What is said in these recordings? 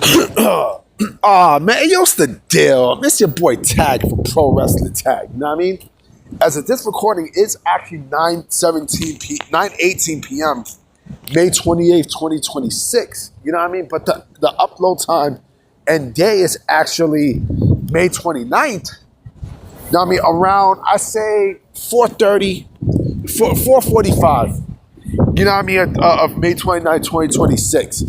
Man, yo, what's the deal? It's your boy Tag from Pro Wrestling Tag. You know what I mean? As of this recording, it's actually 9:18 p.m. May 28th, 2026. You know what I mean? But the upload time and day is actually May 29th. You know what I mean? Around, I say 4:45. You know what I mean? Of May 29th, 2026.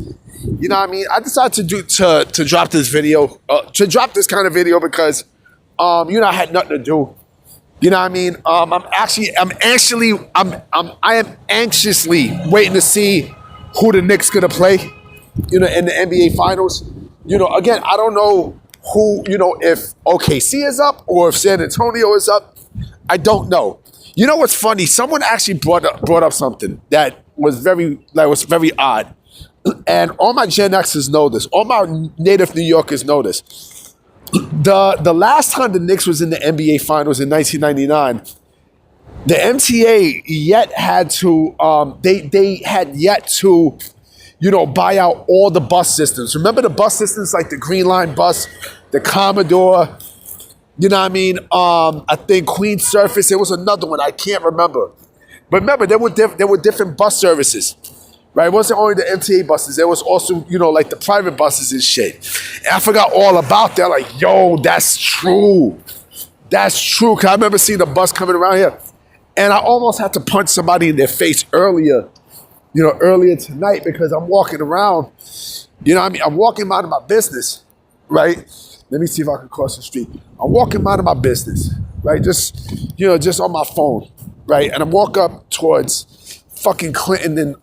You know what I mean? I decided to drop this video, this kind of video because, I had nothing to do. You know what I mean? I am anxiously waiting to see who the Knicks gonna play, in the NBA Finals. Again, I don't know who, if OKC is up or if San Antonio is up. I don't know. You know what's funny? Someone actually brought up something that was very odd. And all my Gen Xers know this. All my native New Yorkers know this. The last time the Knicks was in the NBA Finals in 1999, the MTA they had yet to, buy out all the bus systems. Remember the bus systems like the Green Line bus, the Commodore, you know what I mean? I think Queen Surface. There was another one. I can't remember. But remember, there were different bus services. Right, it wasn't only the MTA buses. There was also, like the private buses and shit. And I forgot all about that. Like, yo, that's true. That's true. Because I remember seeing a bus coming around here. And I almost had to punch somebody in their face earlier tonight because I'm walking around. You know what I mean? I'm walking out of my business, right? Let me see if I can cross the street. I'm walking out of my business, right? Just on my phone, right? And I walk up towards fucking Clinton and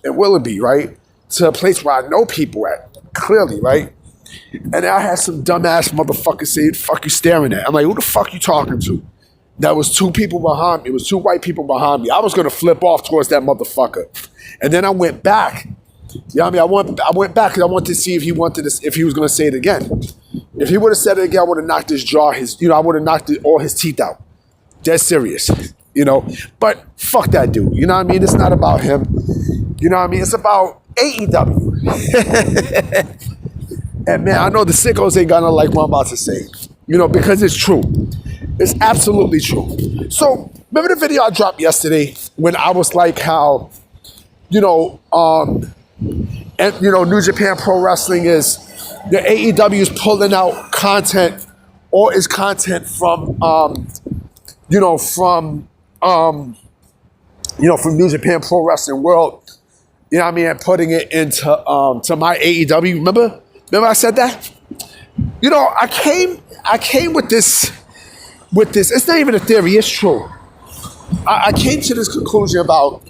Willoughby, right? To a place where I know people at, clearly, right? And I had some dumbass motherfucker say, "The fuck you staring at?" I'm like, who the fuck you talking to? That was two people behind me. It was two white people behind me. I was gonna flip off towards that motherfucker. And then I went back. You know what I mean? I went back because I wanted to see if he was gonna say it again. If he would have said it again, I would have knocked his jaw, I would have knocked all his teeth out. Dead serious. But fuck that dude. You know what I mean? It's not about him. You know what I mean? It's about AEW. And man, I know the sickos ain't gonna like what I'm about to say. Because it's true. It's absolutely true. So, remember the video I dropped yesterday when I was like how, New Japan Pro Wrestling is, the AEW is pulling out content, all its content from New Japan Pro Wrestling World, you know what I mean, and putting it into to my AEW. Remember I said that? I came with this. It's not even a theory. It's true. I came to this conclusion about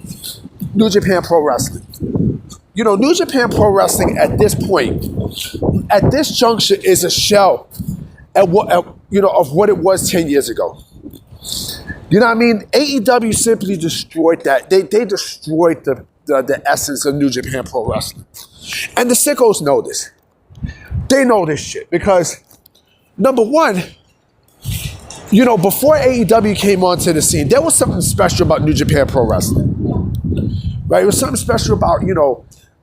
New Japan Pro Wrestling. New Japan Pro Wrestling at this point, at this juncture, is a shell of what it was 10 years ago. You know what I mean? AEW simply destroyed that. They destroyed the essence of New Japan Pro Wrestling. And the sickos know this. They know this shit because, number one, before AEW came onto the scene, there was something special about New Japan Pro Wrestling. Right? It was something special about,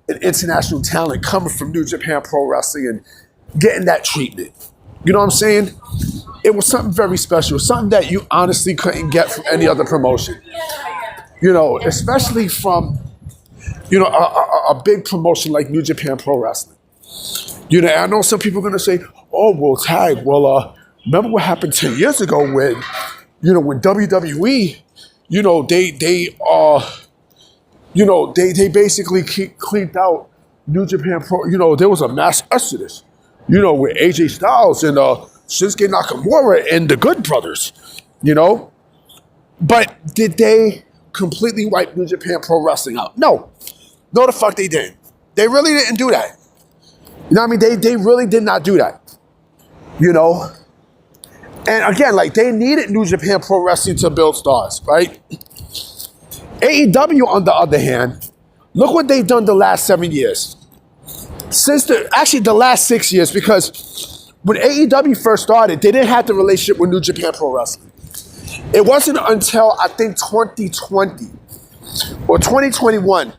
an international talent coming from New Japan Pro Wrestling and getting that treatment. You know what I'm saying? It was something very special, something that you honestly couldn't get from any other promotion. Especially from, a big promotion like New Japan Pro Wrestling. I know some people are going to say, oh, well, Tag, remember what happened 10 years ago when WWE, they basically cleaned out New Japan Pro. There was a mass exodus, with AJ Styles and Shinsuke Nakamura and the Good Brothers, But did they completely wipe New Japan Pro Wrestling out? No. No, the fuck they didn't. They really didn't do that. You know what I mean? They really did not do that. And again, they needed New Japan Pro Wrestling to build stars, right? AEW, on the other hand, look what they've done the last 7 years. The last 6 years, because when AEW first started, they didn't have the relationship with New Japan Pro Wrestling. It wasn't until, I think, 2020 or 2021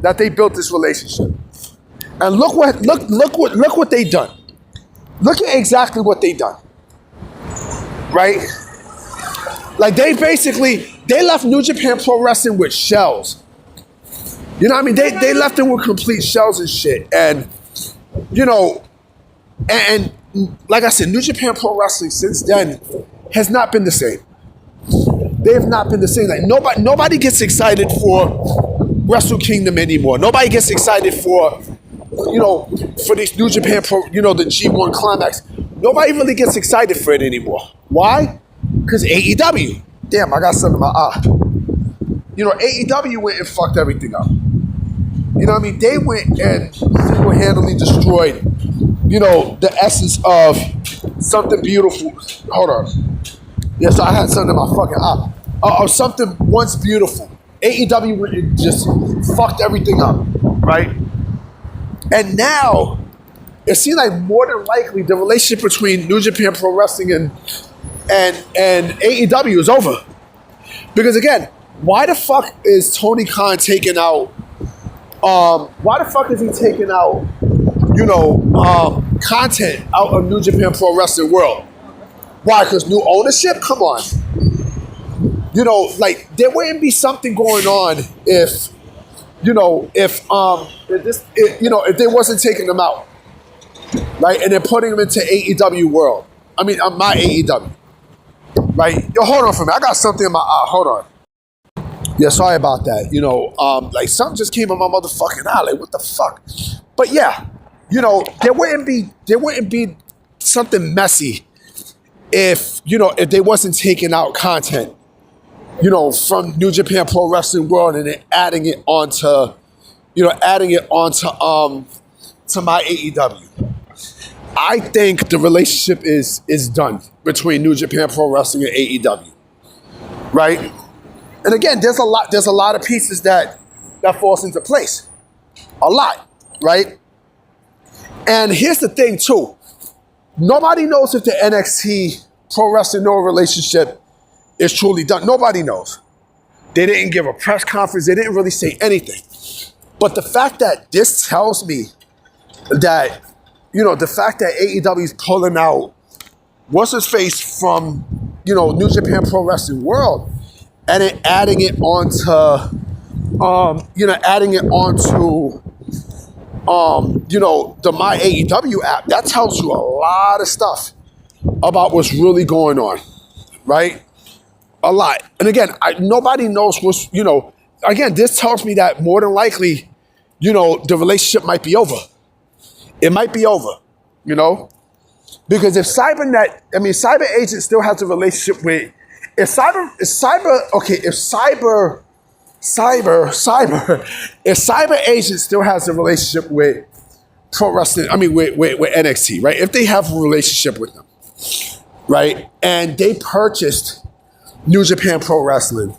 that they built this relationship. And look what they done. Look at exactly what they done. Right? Like they left New Japan Pro Wrestling with shells. You know what I mean? They left them with complete shells and shit. And you know, and like I said, New Japan Pro Wrestling since then has not been the same. They have not been the same. Like nobody gets excited for Wrestle Kingdom anymore. Nobody gets excited for, you know, for these New Japan Pro, you know, the G1 Climax. Nobody really gets excited for it anymore. Why? Because AEW. Damn, I got something in my eye. You know, AEW went and fucked everything up. You know what I mean? They went and single-handedly destroyed, you know, the essence of something beautiful. Hold on. Yeah, so I had something in my fucking eye. Of something once beautiful. AEW went and just fucked everything up, right? And now, it seems like more than likely the relationship between New Japan Pro Wrestling and AEW is over. Because again, why the fuck is Tony Khan taking out? Why the fuck is he taking out, you know, content out of New Japan Pro Wrestling world? Why? Because new ownership? Come on. You know, like there wouldn't be something going on if, you know, if they wasn't taking them out, right, and they're putting them into AEW world. I mean, my AEW, right? Yo, hold on for me. I got something in my eye. Hold on. Yeah, sorry about that. You know, like something just came in my motherfucking eye. Like, what the fuck? But yeah, you know, there wouldn't be something messy if, you know, if they wasn't taking out content, you know, from New Japan Pro Wrestling world and then adding it onto to my AEW. I think the relationship is done between New Japan Pro Wrestling and AEW, right? And again, there's a lot of pieces that falls into place, a lot, right? And here's the thing too, nobody knows if the NXT Pro Wrestling Noah relationship is truly done. Nobody knows. They didn't give a press conference. They didn't really say anything. But the fact that this tells me that, you know, the fact that AEW is pulling out what's his face from, you know, New Japan Pro Wrestling world and then adding it onto, you know, the My AEW app, that tells you a lot of stuff about what's really going on, right? A lot. And again, nobody knows what's, you know, again, this tells me that more than likely, you know, the relationship might be over. It might be over, you know? Because if Cyber Agent still has a relationship with, if Cyber Agent still has a relationship with Pro Wrestling, with NXT, right? If they have a relationship with them, right? And they purchased New Japan Pro Wrestling,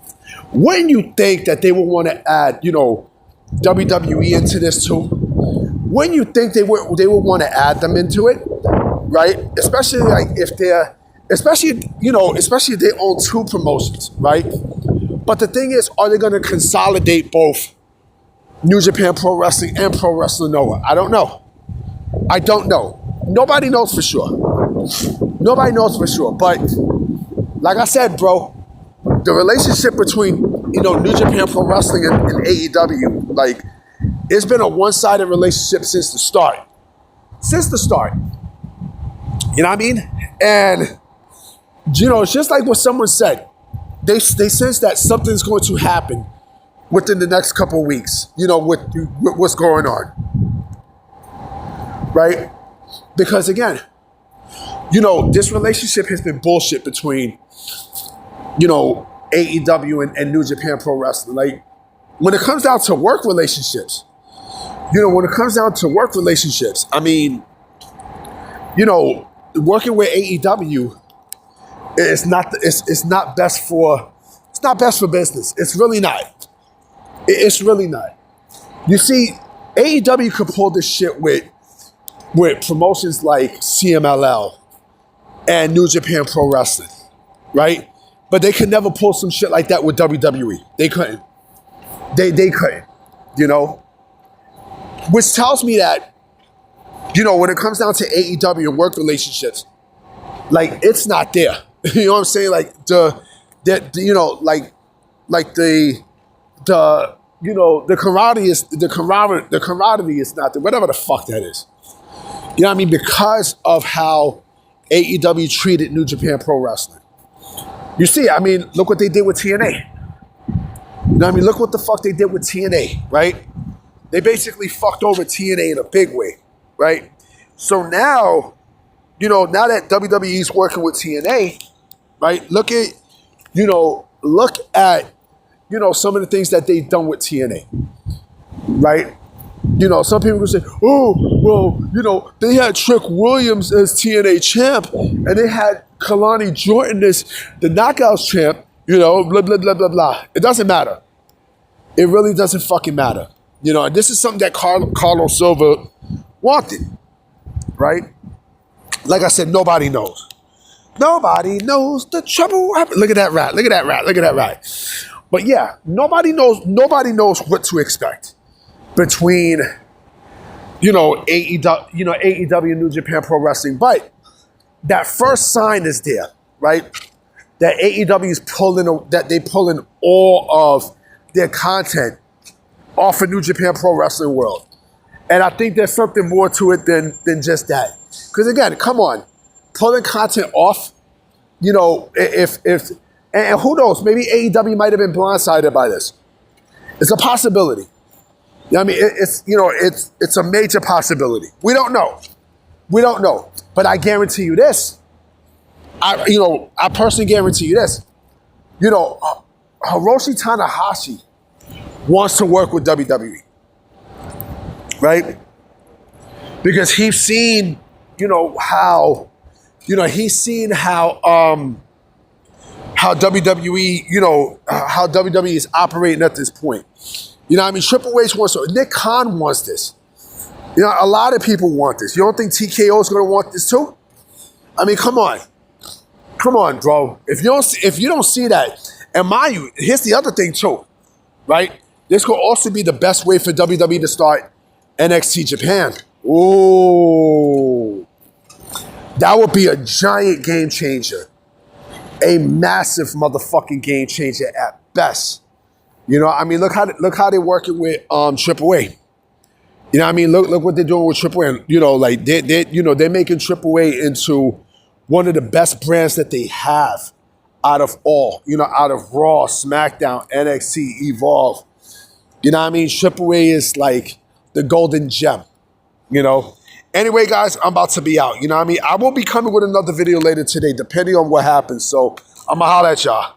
wouldn't you think that they would want to add, you know, WWE into this too? Wouldn't you think they would want to add them into it, right? Especially like if they own two promotions, right? But the thing is, are they going to consolidate both New Japan Pro Wrestling and Pro Wrestling Noah? I don't know. Nobody knows for sure. Nobody knows for sure. But like I said, bro, the relationship between, you know, New Japan Pro Wrestling and AEW, like, it's been a one-sided relationship since the start. Since the start. You know what I mean? And, you know, it's just like what someone said. They sense that something's going to happen within the next couple of weeks, you know, with what's going on. Right? Because, again, you know, this relationship has been bullshit between, you know, AEW and New Japan Pro Wrestling. Like, when it comes down to work relationships, I mean, you know, working with AEW, it's not best for business. It's really not. It's really not. You see, AEW could pull this shit with promotions like CMLL and New Japan Pro Wrestling, right? But they could never pull some shit like that with WWE. They couldn't. They couldn't, you know? Which tells me that You know, when it comes down to AEW and work relationships, like it's not there. You know what I'm saying? Like you know, like the you know, the camaraderie is not there. Whatever the fuck that is. You know what I mean? Because of how AEW treated New Japan Pro Wrestling. You see, I mean, look what they did with TNA. You know what I mean? Look what the fuck they did with TNA, right? They basically fucked over TNA in a big way, right? So now, you know, now that WWE's working with TNA, right? Look at, you know, some of the things that they've done with TNA, right? You know, some people will say, oh, well, you know, they had Trick Williams as TNA champ, and they had Kalani Jordan as the Knockouts champ, you know, blah, blah, blah, blah, blah. It doesn't matter. It really doesn't fucking matter. You know, and this is something that Carlos Silva wanted, right? Like I said, nobody knows. Nobody knows the trouble. Look at that rat. Look at that rat. Look at that rat. But yeah, nobody knows what to expect between, you know, AEW and New Japan Pro Wrestling. But that first sign is there, right? That AEW is pulling all of their content off of New Japan Pro Wrestling World. And I think there's something more to it than just that. Because again, come on, pulling content off, you know, and who knows, maybe AEW might have been blindsided by this. It's a possibility. You know what I mean? It's a major possibility. We don't know. But I guarantee you this. I personally guarantee you this. You know, Hiroshi Tanahashi wants to work with WWE, right? Because he's seen, how WWE, how WWE is operating at this point. You know what I mean? Triple H wants to, Nick Khan wants this. You know, a lot of people want this. You don't think TKO is going to want this too? I mean, come on. Come on, bro. If you don't see that, and mind you, here's the other thing too, right? This could also be the best way for WWE to start NXT Japan. Ooh. That would be a giant game changer. A massive motherfucking game changer at best. You know, I mean, look how they're working with Triple A. You know what I mean? Look what they're doing with Triple A. You know, like they're making Triple A into one of the best brands that they have out of all. You know, out of Raw, SmackDown, NXT, Evolve. You know what I mean? Triple A is like the golden gem. You know. Anyway, guys, I'm about to be out. You know what I mean? I will be coming with another video later today, depending on what happens. So I'm gonna holler at y'all.